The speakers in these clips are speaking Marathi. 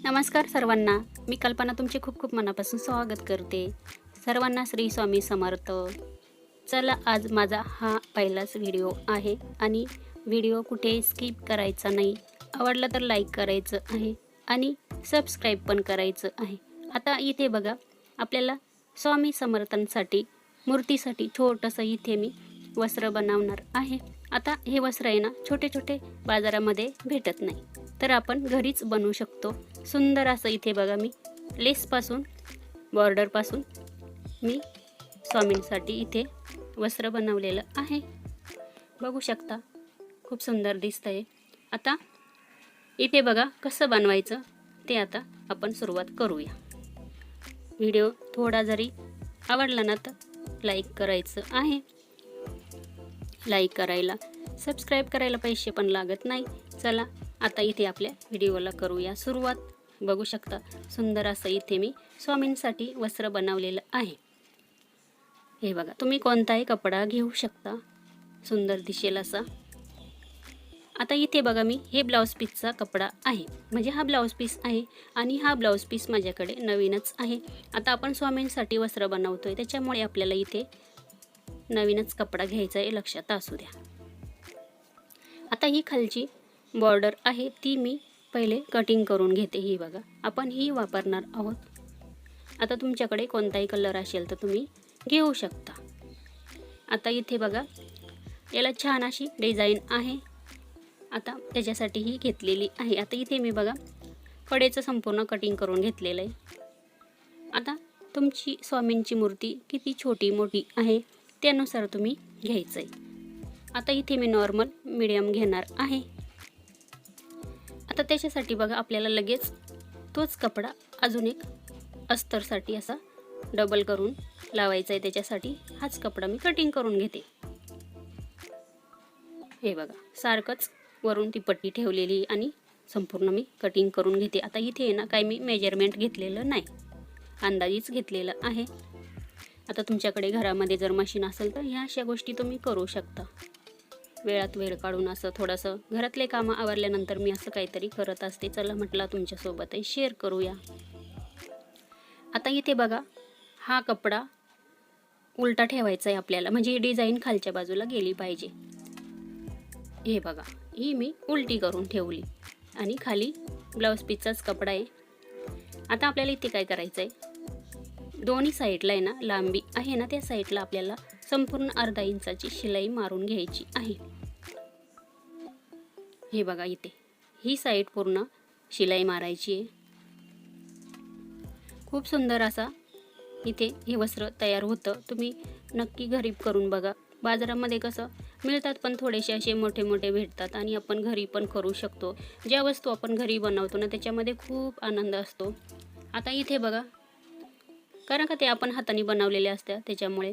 नमस्कार सर्वांना, मी कल्पना तुमचे खूप खूप मनापासून स्वागत करते. सर्वांना श्री स्वामी समर्थ. चला, आज माझा हा पहिलाच व्हिडिओ आहे आणि व्हिडिओ कुठे स्किप करायचा नाही. आवडला तर लाईक करायचं आहे आणि सबस्क्राईब पण करायचं आहे. आता इथे बघा, आपल्याला स्वामी समर्थांसाठी मूर्तीसाठी छोटंसं इथे मी वस्त्र बनवणार आहे. आता हे वस्त्र आहे ना, छोटे छोटे बाजारामध्ये भेटत नाही, तर आपण घरीच बनवू शकतो. सुंदर असं इथे बघा, मी लेसपासून बॉर्डरपासून मी स्वामींसाठी इथे वस्त्र बनवलेलं आहे. बघू शकता, खूप सुंदर दिसतंय. आता इथे बघा कसं बनवायचं ते आता आपण सुरुवात करूया. व्हिडिओ थोडा जरी आवडला ना तर लाईक करायचं आहे. लाईक करायला, सबस्क्राईब करायला पैसे पण लागत नाही. चला, आता इथे आपल्या व्हिडिओला करूया सुरुवात. बघू शकता, सुंदर असं इथे मी स्वामींसाठी वस्त्र बनवलेलं आहे. हे बघा, तुम्ही कोणताही कपडा घेऊ शकता, सुंदर दिसेल असा. आता इथे बघा, मी हे ब्लाऊज पीसचा कपडा आहे, म्हणजे हा ब्लाऊज पीस आहे आणि हा ब्लाऊज पीस माझ्याकडे नवीनच आहे. आता आपण स्वामींसाठी वस्त्र बनवतोय, त्याच्यामुळे आपल्याला इथे नवीनच कपडा घ्यायचा आहे, लक्षात असू द्या. आता ही खालची बॉर्डर आहे ती मी पहिले कटिंग करून घेते. ही बघा, आपण ही वापरणार आहोत. आता तुमच्याकडे कोणताही कलर असेल तर तुम्ही घेऊ शकता. आता इथे बघा, याला छान अशी डिझाईन आहे. आता त्याच्यासाठी ही घेतलेली आहे. आता इथे मी बघा कडेचं संपूर्ण कटिंग करून घेतलेलं आहे. आता तुमची स्वामींची मूर्ती किती छोटी मोठी आहे त्यानुसार तुम्ही घ्यायचं आहे. आता इथे मी नॉर्मल मीडियम घेणार आहे. आता त्याच्यासाठी बघा, आपल्याला लगेच तोच कपडा अजून एक अस्तरसाठी असा डबल करून लावायचा आहे. त्याच्यासाठी हाच कपडा मी कटिंग करून घेते. हे बघा, सारखंच वरून ती पट्टी ठेवलेली आणि संपूर्ण मी कटिंग करून घेते. आता इथे आहे ना, काही मी मेजरमेंट घेतलेलं नाही, अंदाजीच घेतलेलं आहे. आता तुमच्याकडे घरामध्ये जर मशीन असेल तर ह्या अशा गोष्टी तुम्ही करू शकता. वेळात वेळ काढून असं थोडंसं घरातले कामं आवरल्यानंतर मी असं काहीतरी करत असते. चला म्हटलं तुमच्यासोबतही शेअर करूया. आता इथे बघा, हा कपडा उलटा ठेवायचा आहे आपल्याला, म्हणजे ही डिझाईन खालच्या बाजूला गेली पाहिजे. हे बघा, ही मी उलटी करून ठेवली आणि खाली ब्लाऊज पीसचाच कपडा आहे. आता आपल्याला इथे काय करायचं आहे, दोन्ही साईडला आहे ना, लांबी आहे ना, त्या साईडला आपल्याला संपूर्ण अर्धा इंचाची शिलाई मारून घ्यायची आहे. हे बघा, इथे ही साईड पूर्ण शिलाई मारायची आहे. खूप सुंदर असा इथे हे वस्त्र तयार होतं. तुम्ही नक्की घरी करून बघा. बाजारामध्ये कसं मिळतात, पण थोडेसे असे मोठे मोठे भेटतात आणि आपण घरी पण करू शकतो. ज्या वस्तू आपण घरी बनवतो ना, त्याच्यामध्ये खूप आनंद असतो. आता इथे बघा, कारण का ते आपण हाताने बनवलेले असतात त्याच्यामुळे.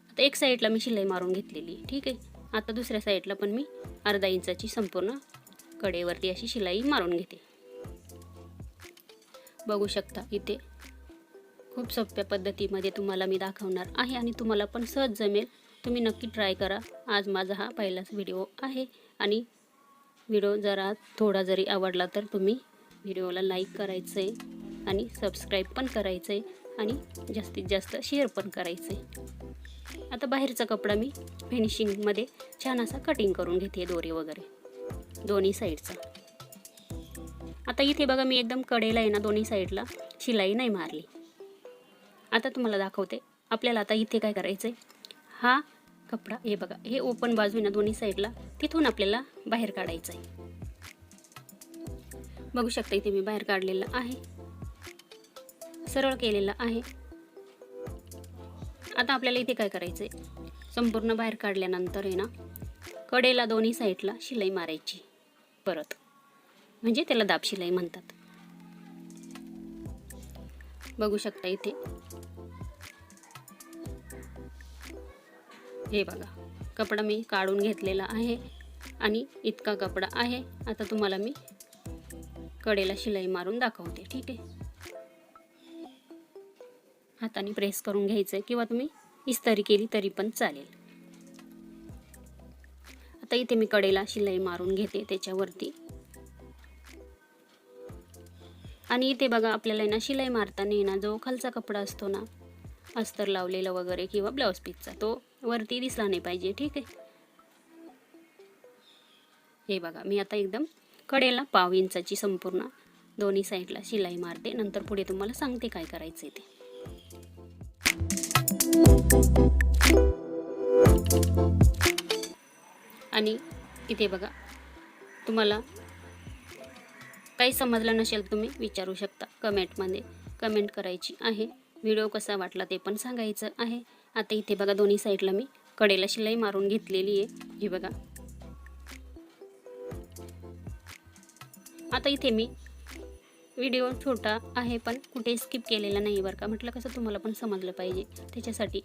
आता एक साईडला मी शिलाई मारून घेतलेली, ठीक आहे. आता दुसऱ्या साईडला पण मी अर्धा इंचाची संपूर्ण कडेवरती अशी शिलाई मारून घेते. बघू शकता, इथे खूप सोप्या पद्धतीमध्ये तुम्हाला मी दाखवणार आहे आणि तुम्हाला पण सहज जमेल. तुम्ही नक्की ट्राय करा. आज माझा हा पहिलाच व्हिडिओ आहे आणि व्हिडिओ जरा थोडा जरी आवडला तर तुम्ही व्हिडिओला लाईक करायचं आहे आणि सबस्क्राईब पण करायचं आहे आणि जास्तीत जास्त शेअर पण करायचं आहे. आता बाहेरचा कपडा मी फिनिशिंगमध्ये छान असा कटिंग करून घेते, दोरे वगैरे दोन्ही साईडचा. आता इथे बघा, मी एकदम कडेला आहे ना, दोन्ही साईडला शिलाई नाही मारली. आता तुम्हाला दाखवते. आपल्याला आता इथे काय करायचं आहे, हा कपडा हे बघा, हे ओपन बाजू आहे ना दोन्ही साईडला, तिथून आपल्याला बाहेर काढायचं आहे. बघू शकता, इथे मी बाहेर काढलेलं आहे, सरळ केलेलं आहे. आता आपल्याला इथे काय करायचं आहे, संपूर्ण बाहेर काढल्यानंतर आहे ना, कडेला दोन्ही साईडला शिलाई मारायची परत, म्हणजे त्याला दाब शिलाई म्हणतात. बघू शकता इथे, हे बघा, कपडा मी काढून घेतलेला आहे आणि इतका कपडा आहे. आता तुम्हाला मी कडेला शिलाई मारून दाखवते, ठीक आहे. हाताने प्रेस करून घ्यायचं आहे किंवा तुम्ही इस्त्री केली तरी पण चालेल. आता इथे मी कडेला शिलाई मारून घेते त्याच्यावरती. आणि इथे बघा आपल्याला ना शिलाई मारताना ना जो खालचा कपडा असतो ना अस्तर लावलेला वगैरे किंवा ब्लाऊज पीसचा तो वरती दिसला नाही पाहिजे, ठीक आहे। हे बघा मी आता एकदम कडेला 1/2 इंचाची संपूर्ण दोन्ही साईडला शिलाई मारते, नंतर पुढे तुम्हाला सांगते काय करायचं ते। आणि इथे बघा तुम्हाला काही समजलं नसेल तुम्ही विचारू शकता कमेंटमध्ये, कमेंट करायची आहे। व्हिडिओ कसा वाटला ते पण सांगायचं आहे। आता इथे बघा दोन्ही साईडला मी कडेला शिलाई मारून घेतलेली आहे, हे बघा। आता इथे मी व्हिडिओ छोटा आहे पण कुठे स्किप केलेला नाही बरं का, म्हटलं कसं तुम्हाला पण समजलं पाहिजे। त्याच्यासाठी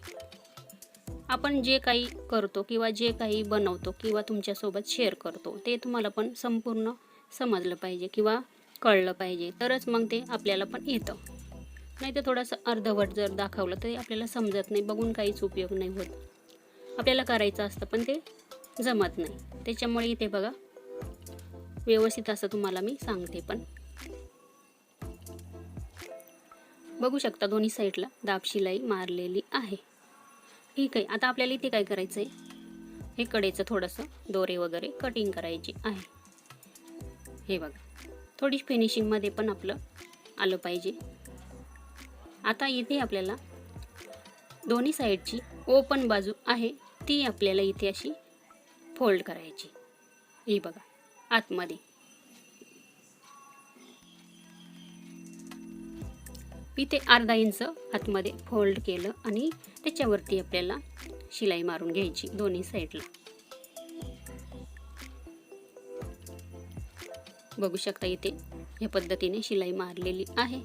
आपण जे काही करतो किंवा जे काही बनवतो किंवा तुमच्यासोबत शेअर करतो ते तुम्हाला पण संपूर्ण समजलं पाहिजे किंवा कळलं पाहिजे, तरच मग ते आपल्याला पण येतं। नाही तर थोडंसं अर्धवट जर दाखवलं तरी आपल्याला समजत नाही, बघून काहीच उपयोग नाही होत। आपल्याला करायचं असतं पण ते जमत नाही, त्याच्यामुळे इथे बघा व्यवस्थित असं तुम्हाला मी सांगते। पण बघू शकता दोन्ही साईडला दाब शिलाई मारलेली आहे, ठीक आहे। आता आपल्याला इथे काय करायचं आहे, हे कडेचं थोडंसं दोरे वगैरे कटिंग करायची आहे, हे बघा। थोडी फिनिशिंगमध्ये पण आपलं आलं पाहिजे। आता इथे आपल्याला दोन्ही साईडची ओपन बाजू आहे ती आपल्याला इथे अशी फोल्ड करायची, हे बघा आतमध्ये। इथे अर्धा इंच आतमध्ये फोल्ड केलं आणि त्याच्यावरती आपल्याला शिलाई मारून घ्यायची दोन्ही साईडला। बघू शकता इथे या पद्धतीने शिलाई मारलेली आहे।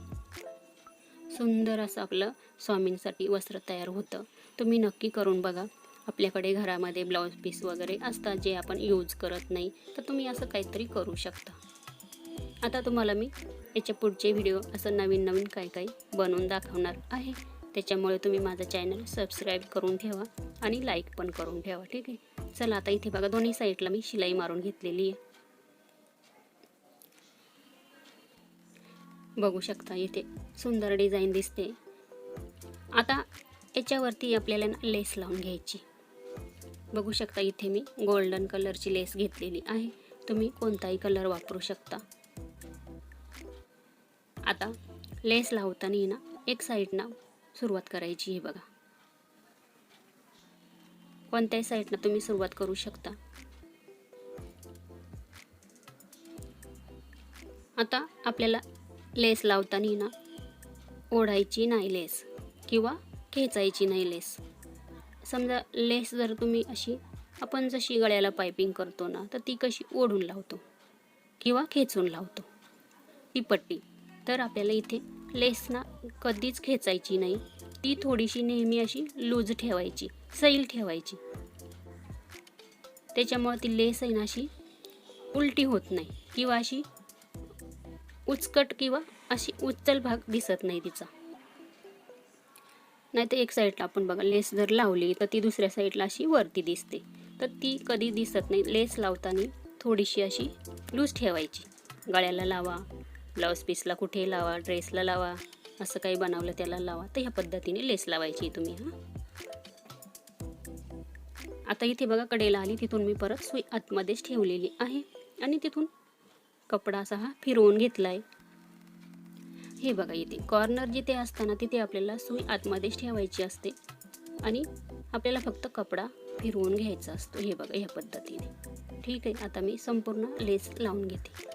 सुंदर असं आपलं स्वामींसाठी वस्त्र तयार होतं। तुम्ही नक्की करून बघा। आपल्याकडे घरामध्ये ब्लाऊज पीस वगैरे असतात जे आपण यूज करत नाही, तर तुम्ही असं काहीतरी करू शकता। आता तुम्हाला मी याच्या पुढचे व्हिडिओ असं नवीन नवीन काही बनवून दाखवणार आहे, त्याच्यामुळे तुम्ही माझा चॅनल सबस्क्राईब करून ठेवा आणि लाईक पण करून ठेवा, ठीक आहे। चला आता इथे बघा दोन्ही साईडला मी शिलाई मारून घेतलेली आहे। बघू शकता इथे सुंदर डिझाईन दिसते। आता याच्यावरती आपल्याला लेस लावून घ्यायची। बघू शकता इथे मी गोल्डन कलरची लेस घेतलेली आहे, तुम्ही कोणताही कलर वापरू शकता। आता लेस लावताना ना एक साईडनं सुरुवात करायची, हे बघा। कोणत्याही साईडनं तुम्ही सुरुवात करू शकता। आता आपल्याला लेस लावताना ना ओढायची नाही लेस किंवा खेचायची नाही लेस। समजा लेस जर तुम्ही अशी आपण जशी गळ्याला पायपिंग करतो ना तर ती कशी ओढून लावतो किंवा खेचून लावतो ती पट्टी, तर आपल्याला इथे लेस ना कधीच खेचायची नाही, ती थोडीशी नेहमी अशी लूज ठेवायची, सैल ठेवायची। त्याच्यामुळे ती लेस आहे ना अशी उलटी होत नाही किंवा अशी उचकट किंवा अशी उचल भाग दिसत नाही तिचा। नाही तर एक साईडला आपण बघा लेस जर लावली तर ती दुसऱ्या साईडला अशी वरती दिसते, तर ती कधी दिसत नाही। लेस लावताना थोडीशी अशी लूज ठेवायची, गळ्याला लावा, ब्लाऊज पीसला कुठे लावा, ड्रेसला लावा, असं काही बनवलं त्याला लावा, तर ह्या पद्धतीने लेस लावायची तुम्ही। आता इथे बघा कडेला आली, तिथून मी परत सुई आतमध्येच ठेवलेली आहे आणि तिथून कपडा असा हा फिरवून घेतलाय। हे बघा इथे कॉर्नर जिथे असताना तिथे आपल्याला सुई आतमध्येच ठेवायची असते आणि आपल्याला फक्त कपडा फिरवून घ्यायचा असतो, हे बघा ह्या पद्धतीने, ठीक आहे। आता मी संपूर्ण लेस लावून घेते।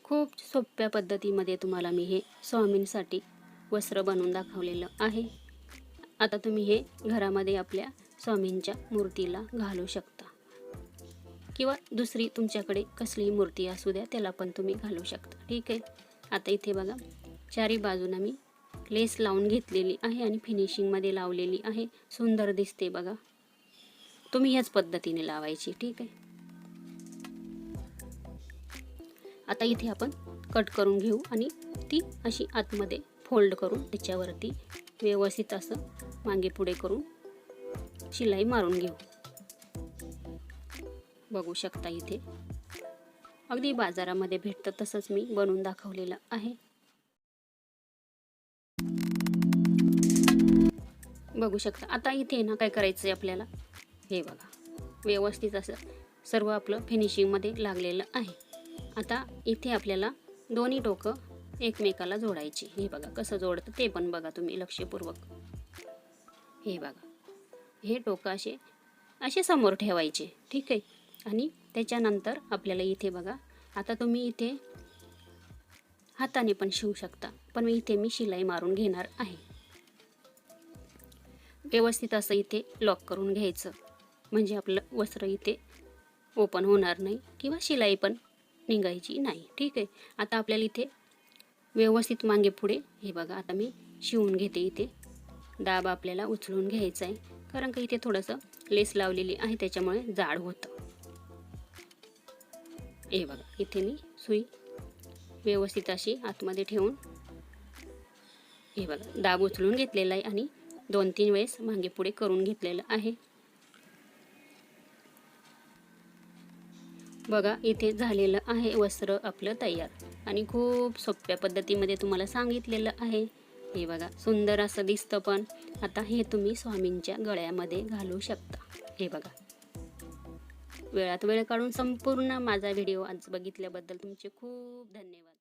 खूप सोप्या पद्धतीमध्ये तुम्हाला मी हे स्वामींसाठी वस्त्र बनवून दाखवलेलं आहे। आता तुम्ही हे घरामध्ये आपल्या स्वामींच्या मूर्तीला घालू शकता किंवा दुसरी तुमच्याकडे कसलीही मूर्ती असू द्या त्याला पण तुम्ही घालू शकता, ठीक आहे। आता इथे बघा चारी बाजूला मी लेस लावून घेतलेली आहे आणि फिनिशिंगमध्ये लावलेली आहे, सुंदर दिसते बघा। तुम्ही ह्याच पद्धतीने लावायची, ठीक आहे। आता इथे आपण कट करून घेऊ आणि ती अशी आतमध्ये फोल्ड करून त्याच्यावरती व्यवस्थित असं मागे पुढे करून शिलाई मारून घेऊ। बघू शकता इथे अगदी बाजारामध्ये भेटतं तसंच मी बनवून दाखवलेलं आहे। बघू शकता। आता इथे ना काय करायचं आहे आपल्याला, हे बघा व्यवस्थित असं सर्व आपलं फिनिशिंगमध्ये लागलेलं आहे। आता इथे आपल्याला दोन्ही टोकं एकमेकाला जोडायची। हे बघा कसं जोडतं ते पण बघा तुम्ही लक्षपूर्वक। हे बघा हे टोकं असे समोर ठेवायचे, ठीक आहे। आणि त्याच्यानंतर आपल्याला इथे बघा, आता तुम्ही इथे हाताने पण शिवू शकता, पण इथे मी शिलाई मारून घेणार आहे। व्यवस्थित असं इथे लॉक करून घ्यायचं, म्हणजे आपलं वस्त्र इथे ओपन होणार नाही किंवा शिलाई पण निघायची नाही, ठीक आहे। आता आपल्याला इथे व्यवस्थित मागे पुढे हे बघा आता मी शिवून घेते। इथे दाब आपल्याला उचलून घ्यायचा आहे, कारण का इथे थोडंसं लेस लावलेली आहे त्याच्यामुळे जाड होतं। हे बघा इथे मी सुई व्यवस्थित अशी आतमध्ये ठेवून हे बघा दाब उचलून घेतलेला आहे आणि 2-3 वेळेस मागे पुढे करून घेतलेलं आहे। बघा इथे झालेलं आहे वस्त्र आपलं तयार आणि खूप सोप्या पद्धतीमध्ये तुम्हाला सांगितलेलं आहे। हे बघा सुंदर असं दिसतं पण। आता हे तुम्ही स्वामींच्या गळ्यामध्ये घालू शकता। हे बघा वेळात वेळ काढून संपूर्ण माझा व्हिडिओ आज बघितल्याबद्दल तुमचे खूप धन्यवाद।